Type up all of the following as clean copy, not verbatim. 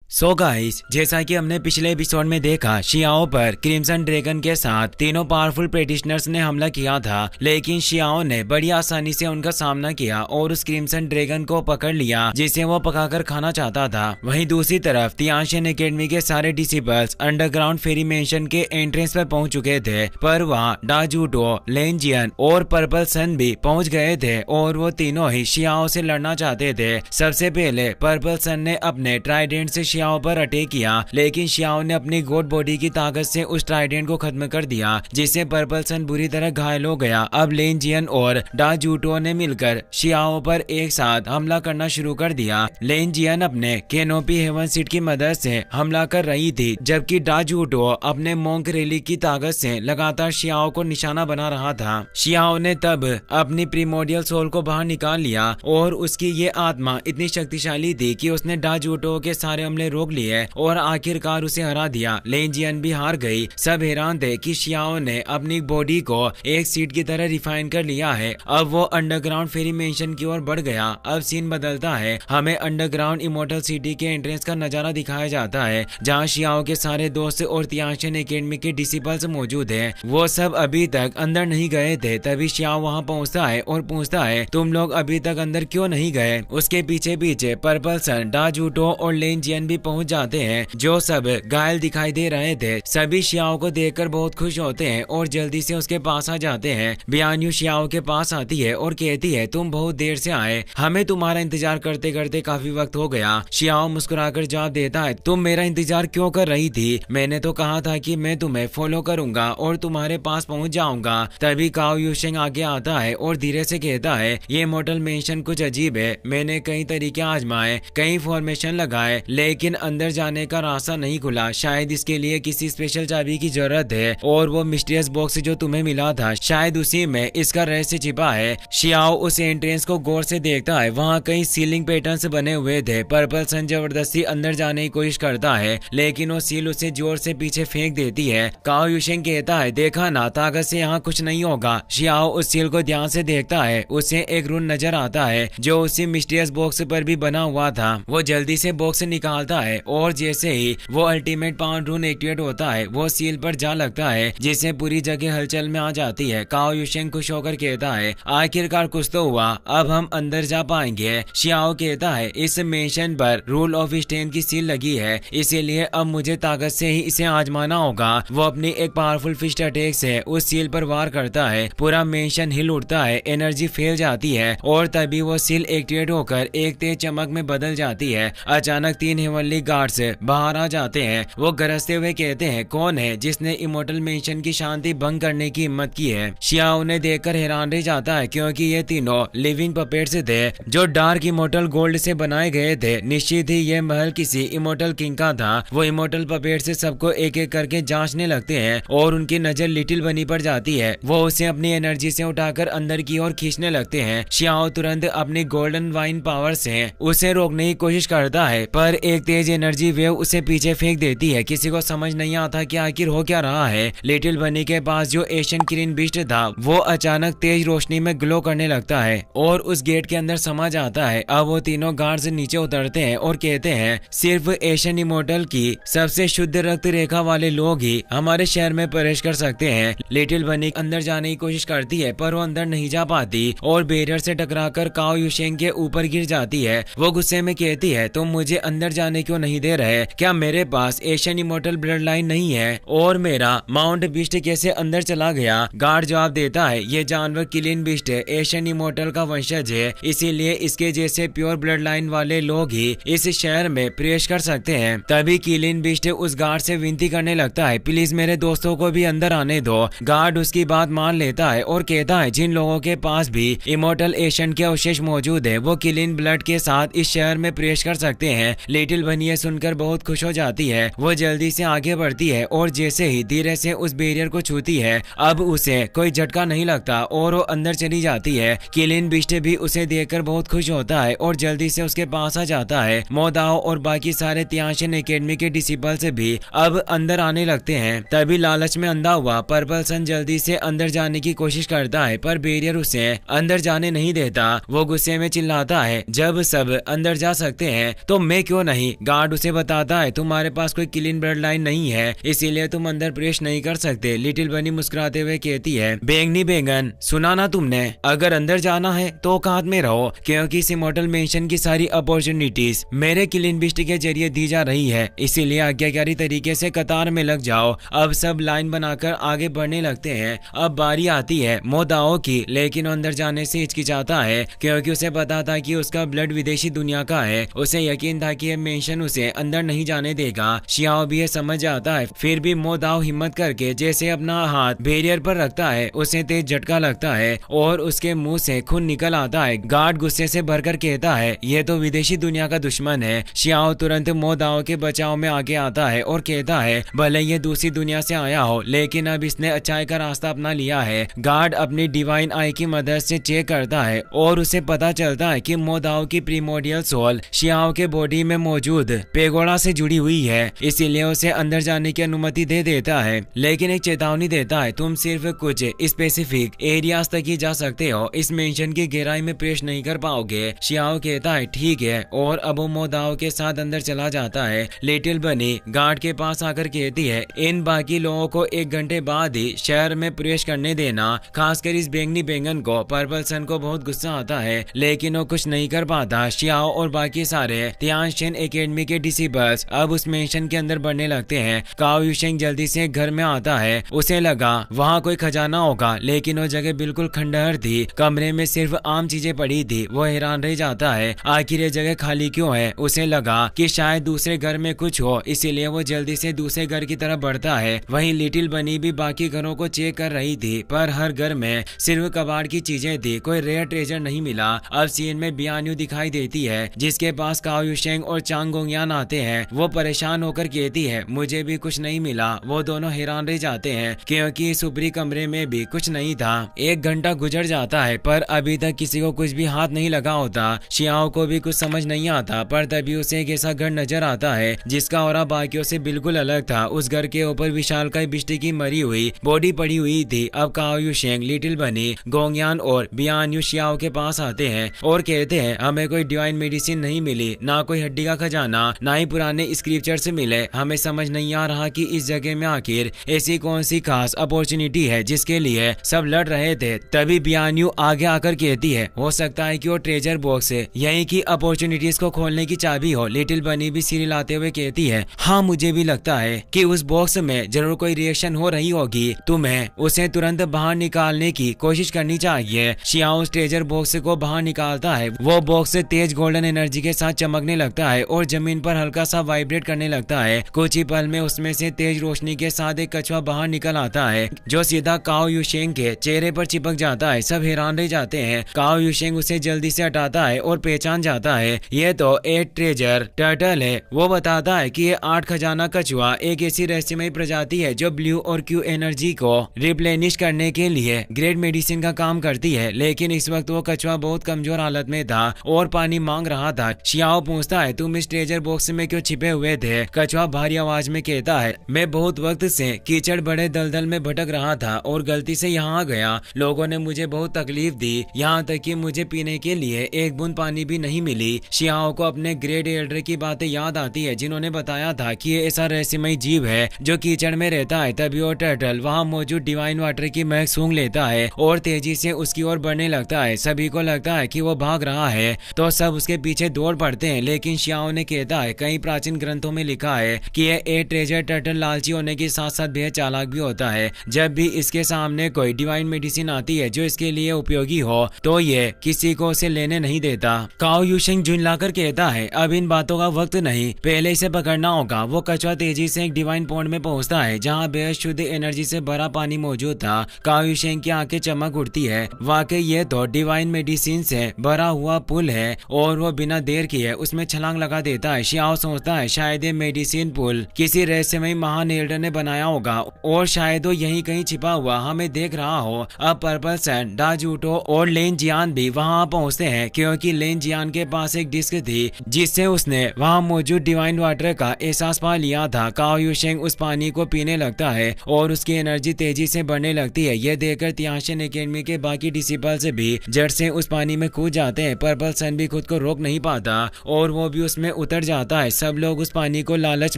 So guys, जैसा कि हमने पिछले एपिसोड में देखा, शियाओ पर क्रिम्सन ड्रैगन के साथ तीनों पावरफुल प्रेटिशनर्स ने हमला किया था, लेकिन शियाओ ने बड़ी आसानी से उनका सामना किया और उस क्रिम्सन ड्रैगन को पकड़ लिया जिसे वो पकाकर खाना चाहता था। वहीं दूसरी तरफ तियानशिन एकेडमी के सारे डिसिपल्स अंडरग्राउंड फेरी मेंशन के एंट्रेंस पर पहुंच चुके थे, पर वहां डा जूटो, लेन जियन और पर्पल सन भी पहुंच गए थे और वो तीनों ही शियाओ से लड़ना चाहते थे। सबसे पहले पर्पल सन ने अपने ट्राइडेंट से शियाओ पर अटैक किया, लेकिन शियाओ ने अपनी गोड बॉडी की ताकत से उस ट्राइडेंट को खत्म कर दिया, जिससे पर्पल सन बुरी तरह घायल हो गया। अब लेन जियन और डा जूटो ने मिलकर शियाओ पर एक साथ हमला करना शुरू कर दिया। लेन जियन अपने कैनोपी हेवन सीट की मदद से हमला कर रही थी, जबकि डा जूटो अपने मोंक रेलिक की ताकत से लगातार शियाओ को निशाना बना रहा था। शियाओ ने तब अपनी प्रीमोडियल सोल को बाहर निकाल लिया और उसकी ये आत्मा इतनी शक्तिशाली थी कि उसने डा जूटो के सारे हमले रोक लिए और आखिरकार उसे हरा दिया। लेन जियन भी हार गई। सब हैरान थे कि शियाओ ने अपनी बॉडी को एक सीट की तरह रिफाइन कर लिया है। अब वो अंडरग्राउंड फेरी मेंशन की ओर बढ़ गया। अब सीन बदलता है, हमें अंडरग्राउंड इमोर्टल सिटी के एंट्रेंस का नजारा दिखाया जाता है, जहाँ शियाओ के सारे दोस्त और तियानशिन एकेडमी के डिसिपल्स मौजूद हैं। वो सब अभी तक अंदर नहीं गए थे। तभी शियाओ वहाँ पहुँचता है और पूछता है, तुम लोग अभी तक अंदर क्यों नहीं गए? उसके पीछे पीछे पर्पल सन, डा जूटो और लेन जियन भी पहुंच जाते हैं, जो सब घायल दिखाई दे रहे थे। सभी शियाओ को देखकर बहुत खुश होते हैं और जल्दी से उसके पास आ जाते हैं। बियान्यू शियाओ के पास आती है और कहती है, तुम बहुत देर से आए, हमें तुम्हारा इंतजार करते करते काफी वक्त हो गया। शियाओ मुस्कुराकर जवाब देता है, तुम मेरा इंतजार क्यों कर रही थी? मैंने तो कहा था कि मैं तुम्हें फॉलो करूंगा और तुम्हारे पास पहुंच जाऊंगा। तभी काओ यूशेंग आगे आता है और धीरे से कहता है, ये मॉडल मेंशन कुछ अजीब है। मैंने कई तरीके आजमाए, कई फॉर्मेशन लगाए, लेकिन अंदर जाने का रास्ता नहीं खुला। शायद इसके लिए किसी स्पेशल चाबी की जरूरत है और वो मिस्टीरियस बॉक्स जो तुम्हें मिला था, शायद उसी में इसका रहस्य छिपा है। शियाओ उस एंट्रेंस को गौर से देखता है। वहाँ कई सीलिंग पैटर्न्स बने हुए थे। पर्पल सन जबरदस्ती अंदर जाने की कोशिश करता है, लेकिन वो सील उसे जोर से पीछे फेंक देती है। काओ यूशेंग कहता है, देखा ना, ताकत से यहाँ कुछ नहीं होगा। शियाओ उस सील को ध्यान से देखता है। उसे एक रून नजर आता है जो उसी मिस्टीरियस बॉक्स पर भी बना हुआ था। वो जल्दी से बॉक्स निकालता है और जैसे ही वो अल्टीमेट पावर रून एक्टिवेट होता है, वो सील पर जा लगता है, जिससे पूरी जगह हलचल में आ जाती है। काओ यूशेंग खुश होकर कहता है, आखिरकार कुछ तो हुआ, अब हम अंदर जा पाएंगे। शियाओ कहता है, इस मेंशन पर रूल ऑफ स्टेन की सील लगी है, इसीलिए अब मुझे ताकत से ही इसे आजमाना होगा। वो अपनी एक पावरफुल फिस्ट अटैक से उस सील पर वार करता है। पूरा मेंशन हिल उठता है, एनर्जी फैल जाती है और तभी वो सील एक्टिवेट होकर एक तेज चमक में बदल जाती है। अचानक 3 हेवनली गार्ड्स बाहर आ जाते हैं। वो गरजते हुए कहते हैं, कौन है जिसने इमोर्टल मेंशन की शांति भंग करने की हिम्मत की है? शियाओ उन्हें देखकर हैरान रह जाता है, क्योंकि ये तीनों लिविंग पपेट्स थे जो डार्क इमोर्टल गोल्ड से बनाए गए थे। निश्चित ही ये महल किसी इमोर्टल किंग का था। वो इमोर्टल पपेट से सबको एक एक करके जांचने लगते हैं और उनकी नजर लिटिल बनी पर जाती है। वो उसे अपनी एनर्जी से उठाकर अंदर की ओर खींचने लगते हैं। शियाओ तुरंत अपनी गोल्डन वाइन पावर से उसे रोकने की कोशिश करता है, पर एक तेज एनर्जी वेव उसे पीछे फेंक देती है। किसी को समझ नहीं आता कि आखिर हो क्या रहा है। लिटिल बनी के पास जो एशियन किरिन बीस्ट था, वो अचानक तेज रोशनी में ग्लो करने लगता है और उस गेट के अंदर समा जाता है। अब वो तीनों गार्ड्स नीचे उतरते हैं और कहते हैं, सिर्फ एशियन इमोर्टल की सबसे शुद्ध रक्त रेखा वाले लोग ही हमारे शहर में प्रवेश कर सकते हैं। लिटिल बनी अंदर जाने की कोशिश करती है, पर वो अंदर नहीं जा पाती और बैरियर से टकराकर काओ यूशेंग के ऊपर गिर जाती है। वो गुस्से में कहती है, तुम मुझे अंदर जाने क्यों नहीं दे रहे? क्या मेरे पास एशियन इमोर्टल ब्लड लाइन नहीं है? और मेरा माउंट बीस्ट कैसे अंदर चला गया? गार्ड जवाब देता है, ये जानवर किलिन बीस्ट एशियन इमोर्टल का वंशज है, इसीलिए इसके जैसे प्योर ब्लड लाइन वाले लोग ही इस शहर में प्रवेश कर सकते हैं। तभी किलिन बीस्ट उस गार्ड से विनती करने लगता है, प्लीज मेरे दोस्तों को भी अंदर आने दो। गार्ड उसकी बात मान लेता है और कहता है, जिन लोगों के पास भी इमोर्टल एशियन के अवशेष मौजूद है, वो किलिन ब्लड के साथ इस शहर में प्रवेश कर सकते हैं। लिटिल बनी सुनकर बहुत खुश हो जाती है। वो जल्दी से आगे बढ़ती है और जैसे ही धीरे से उस बैरियर को छूती है, अब उसे कोई झटका नहीं लगता और वो अंदर चली जाती है। किलिन बिस्ट भी उसे देखकर बहुत खुश होता है और जल्दी से उसके पास आ जाता है। मोदाओ और बाकी सारे तियानशिन एकेडमी के डिसिपल्स भी अब अंदर आने लगते हैं। तभी लालच में अंधा हुआ पर्पल सन जल्दी से अंदर जाने की कोशिश करता है, पर बैरियर उसे अंदर जाने नहीं देता। वो गुस्से में चिल्लाता है, जब सब अंदर जा सकते हैं तो मैं क्यों नहीं? गार्ड उसे बताता है तुम्हारे पास कोई क्लीन ब्लड लाइन नहीं है, इसीलिए तुम अंदर प्रवेश नहीं कर सकते। लिटिल बनी मुस्कुराते हुए कहती है बैंगनी बैंगन, सुना ना तुमने, अगर अंदर जाना है तो औकात में रहो, क्योंकि इस इमॉर्टल मेंशन की सारी अपॉर्चुनिटीज मेरे क्लीन बिस्ट के जरिए दी जा रही है, इसीलिए आज्ञाकारी तरीके से कतार में लग जाओ। अब सब लाइन बनाकर आगे बढ़ने लगते हैं। अब बारी आती है मोदाओ की, लेकिन अंदर जाने से हिचकिचाता है क्योंकि उसे पता था कि उसका ब्लड विदेशी दुनिया का है। उसे यकीन था कि यह मेंशन उसे अंदर नहीं जाने देगा। शियाओ भी ये समझ जाता है, फिर भी मोदाओ हिम्मत करके जैसे अपना हाथ बैरियर पर रखता है, उसे तेज झटका लगता है और उसके मुंह से खून निकल आता है। गार्ड गुस्से से भरकर कहता है ये तो विदेशी दुनिया का दुश्मन है। शियाओ तुरंत मोदाओ के बचाव में आगे आता है और कहता है भले ये दूसरी दुनिया से आया हो, लेकिन अब इसने अच्छाई का रास्ता अपना लिया है। गार्ड अपनी डिवाइन आई की मदद से चेक करता है और उसे पता चलता है कि मोदाओ की प्रीमोडियल सोल शियाओ के बॉडी में मौजूद पेगोड़ा से जुड़ी हुई है, इसीलिए उसे अंदर जाने की अनुमति दे देता है, लेकिन एक चेतावनी देता है तुम सिर्फ कुछ स्पेसिफिक एरियाज तक ही जा सकते हो, इस मेंशन की गहराई में प्रवेश नहीं कर पाओगे। शियाओ कहता है ठीक है और अब मोदाओ के साथ अंदर चला जाता है। लिटिल बनी गार्ड के पास आकर कहती है इन बाकी लोगों को 1 घंटे बाद ही शहर में प्रवेश करने देना। खासकर इस बैंगनी बैंगन को पर्पल सन को बहुत गुस्सा आता है, लेकिन वो कुछ नहीं कर पाता। शियाओ और बाकी सारे तियानशेन एकेडमी के डिसिबल्स अब उस मेंशन के अंदर बढ़ने लगते हैं। काओ यूशेंग जल्दी से घर में आता है, उसे लगा वहाँ कोई खजाना होगा, लेकिन वो जगह बिल्कुल खंडहर थी। कमरे में सिर्फ आम चीजें पड़ी थी। वो हैरान रह जाता है आखिर ये जगह खाली क्यों है। उसे लगा कि शायद दूसरे घर में कुछ हो, इसीलिए वो जल्दी से दूसरे घर की तरफ बढ़ता है। वहीं लिटिल बनी भी बाकी घरों को चेक कर रही थी, पर हर घर में सिर्फ कबाड़ की चीजें थी, कोई रेयर ट्रेजर नहीं मिला। अब सीन में बियान्यू दिखाई देती है, जिसके पास काओ यूशेंग और चांग गोंगयान आते हैं। वो परेशान होकर कहती है मुझे भी कुछ नहीं मिला। वो दोनों हैरान रह जाते हैं क्योंकि इस ऊपरी कमरे में भी कुछ नहीं था। 1 घंटा गुजर जाता है पर अभी तक किसी को कुछ भी हाथ नहीं लगा होता। शियाओ को भी कुछ समझ नहीं आता, पर तभी उसे एक ऐसा घर नजर आता है जिसका और बाकियों से बिल्कुल अलग था। उस घर के ऊपर विशालकाय बिष्टी की मरी हुई बॉडी पड़ी हुई थी। अब काओ यूशेंग, लिटिल बनी, गोंगयान और बियान्यू शियाओ के पास आते हैं और कहते हैं हमें कोई डिवाइन मेडिसिन नहीं मिली, ना कोई हड्डी का खजाना, ना ही पुराने स्क्रिप्चर्स मिले। हमें समझ नहीं आ रहा कि इस जगह में आखिर ऐसी कौन सी खास अपॉर्चुनिटी है जिसके लिए सब लड़ रहे थे। तभी बियान्यू आगे आकर कहती है हो सकता है कि वो ट्रेजर बॉक्स है, यही की अपॉर्चुनिटीज को खोलने की चाबी हो। लिटिल बनी भी सिर हिलाते हुए कहती है हाँ मुझे भी लगता है कि उस बॉक्स में जरूर कोई रिएक्शन हो रही होगी, तुम्हें उसे तुरंत बाहर निकालने की कोशिश करनी चाहिए। शियाओ उस ट्रेजर बॉक्स को बाहर निकालता है। वो बॉक्स तेज गोल्डन एनर्जी के साथ चमकने लगता है और जमीन पर हल्का सा वाइब्रेट करने लगता है। कुछ ही पल में उसमें से तेज रोशनी के साथ एक कछुआ बाहर निकल आता है जो सीधा काओ यूशेंग के चेहरे पर चिपक जाता है। सब हैरान रह जाते हैं। काओ यूशेंग उसे जल्दी से हटाता है और पहचान जाता है ये तो 8 ट्रेजर टर्टल है। वो बताता है कि ये 8 खजाना कछुआ एक ऐसी रहस्यमयी प्रजाति है जो ब्लू और क्यू एनर्जी को रिप्लेनिश करने के लिए ग्रेट मेडिसिन का काम करती है, लेकिन इस वक्त वो कछुआ बहुत कमजोर हालत में था और पानी मांग रहा था। शियाओ पूछता है तुम इस ट्रेजर बॉक्स में क्यों छिपे हुए थे। कछुआ भारी आवाज में कहता है मैं बहुत वक्त से कीचड़ बड़े दलदल में भटक रहा था और गलती से यहाँ आ गया। लोगों ने मुझे बहुत तकलीफ दी, यहाँ तक कि मुझे पीने के लिए एक बूंद पानी भी नहीं मिली। शियाओ को अपने ग्रेट एल्डर की बातें याद आती है जिन्होंने बताया था कि ये ऐसा रहस्यमयी जीव है जो कीचड़ में रहता है। तभी वो टर्टल वहाँ मौजूद डिवाइन वाटर की महक सूंघ लेता है और तेजी से उसकी ओर बढ़ने लगता है। सभी को लगता है कि वो भाग रहा है तो सब उसके पीछे दौड़ पड़ते हैं, लेकिन शियाओ ने कहता है कई प्राचीन ग्रंथों में लिखा है कि ये 8 ट्रेजर टर्टल लालची होने के साथ साथ बेहद चालाक भी होता है। जब भी इसके सामने कोई डिवाइन मेडिसिन आती है जो इसके लिए उपयोगी हो तो ये किसी को उसे लेने नहीं देता। काओ यूशेंग झुंझलाकर कहता है अब इन बातों का वक्त नहीं, पहले इसे पकड़ना होगा। वो कछुआ तेजी से एक डिवाइन पॉन्ड में पहुंचता है जहां बेहद शुद्ध एनर्जी से भरा पानी मौजूद था। काओ यूशेंग की आंखें चमक उठती है, वाकई ये तो डिवाइन मेडिसिन से भरा हुआ पुल है और वो बिना देर किए उसमें छलांग लगा देता है। शियाओ सोचता है शायद ये मेडिसिन पुल किसी रहस्यमयी महान एल्डर ने बनाया होगा और शायद वो यहीं कहीं छिपा हुआ हमें देख रहा हो। अब पर्पल सन, डाजूटो और लेन जियान भी वहां पहुंचते हैं क्योंकि लेन जियान के पास एक डिस्क थी जिससे उसने वहां मौजूद डिवाइन वाटर का एहसास पा लिया था। काओ यूशेंग उस पानी को पीने लगता है और उसकी एनर्जी तेजी से बढ़ने लगती है। यह देखकर तियानशेन एकेडमी के बाकी डिसिपल्स भी जड़ से उस पानी में कूद जाते हैं। पर्पल सन भी खुद को रोक नहीं पाता और वो भी उसमें उतर जाता है। सब लोग उस पानी को लालच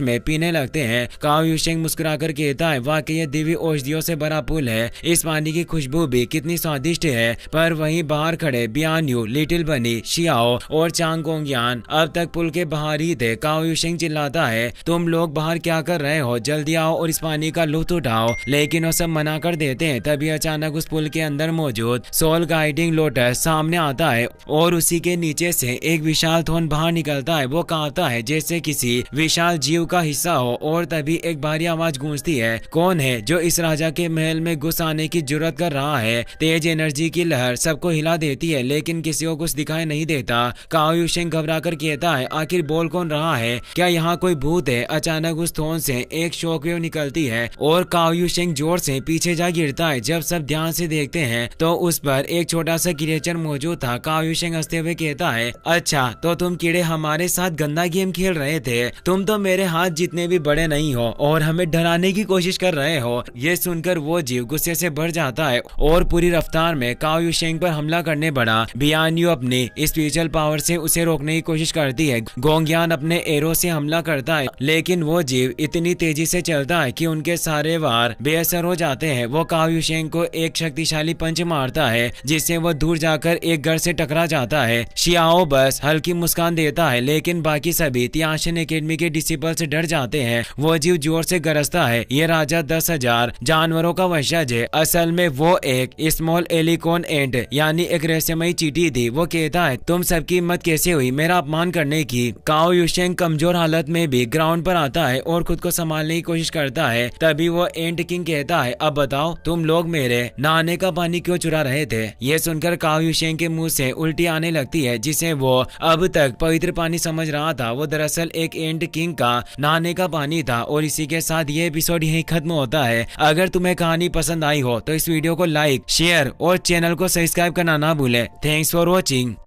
में पीने लगते हैं। काओ यूशेंग मुस्कुराकर कहता है, वाकई ये दिव्य औषधियों से भरा पुल है। इस पानी की खुशबू भी कितनी स्वादिष्ट है। पर वहीं बाहर खड़े बियान यू, लिटिल बनी, शियाओ और चांग कोंगयान अब तक पुल के बाहर ही थे। काओ यूशेंग चिल्लाता है, तुम लोग बाहर क्या कर रहे हो? जल्दी आओ और इस पानी का लुत्फ उठाओ। लेकिन वो सब मना कर देते हैं। तभी अचानक उस पुल के अंदर मौजूद सोल गाइडिंग लोटस सामने आता है और उसी के नीचे से एक विशाल थोन बाहर निकलता है। वो कांपता है जैसे किसी विशाल जीव का हिस्सा हो। और तभी एक भारी आवाज गूंजती है, कौन है जो इस राजा के महल में घुस आने की जुर्रत कर रहा है? तेज एनर्जी की लहर सबको हिला देती है, लेकिन किसी को कुछ दिखाई नहीं देता। काओ यूशेंग घबरा कर कहता है, आखिर बोल कौन रहा है? क्या यहाँ कोई भूत है? अचानक उस थोन से एक शॉकवेव निकलती है और काओ यूशेंग जोर से पीछे जा गिरता है। जब सब ध्यान से देखते हैं तो उस पर एक छोटा सा क्रिएचर मौजूद था। काओ यूशेंग हंसते हुए कहता है, अच्छा तो तुम कीड़े हमारे साथ गंदा गेम खेल रहे थे। तुम तो मेरे हाथ जितने भी बड़े नहीं हो और हमें डराने की कोशिश कर रहे हो। ये सुनकर वो जीव गुस्से से भर जाता है और पूरी रफ्तार में काओ यूशेंग पर हमला करने बढ़ा। बियान यू अपनी स्पिरिचुअल पावर से उसे रोकने की कोशिश करती है। गोंगयान अपने एरो से हमला करता है, लेकिन वो जीव इतनी तेजी से चलता है कि उनके सारे वार बेअसर हो जाते हैं। वो काओ यूशेंग को एक शक्तिशाली पंच मारता है, जिससे वो दूर जाकर एक घर से टकरा जाता है। शियाओ बस हल्की मुस्कान देता है, लेकिन बाकी सभी तियानशिन एकेडमी के डिसिपल से डर जाते हैं। वो जीव जोर से गरजता है, ये राजा 10,000 जानवरों का वंशज है। असल में वो एक स्मॉल एलिकॉन एंट यानी एक रहस्यमयी चींटी थी। वो कहता है, तुम सबकी हिम्मत कैसे हुई मेरा अपमान करने की? काओ यूशेंग कमजोर हालत में भी ग्राउंड पर आता है और खुद को संभालने की कोशिश करता है। तभी वो एंट किंग कहता है, अब बताओ तुम लोग मेरे नहाने का पानी क्यों चुरा रहे थे? ये सुनकर काओ यूशेंग के मुंह से उल्टी आने लगती है, जिसे वो अब तक पवित्र पानी समझ रहा था। वो दरअसल एक एंट किंग का नहाने का पानी था। और इसी के साथ ये एपिसोड यहीं खत्म होता है। अगर तुम्हें कहानी पसंद आई हो तो इस वीडियो को लाइक, शेयर और चैनल को सब्सक्राइब करना ना भूले। Thanks for watching.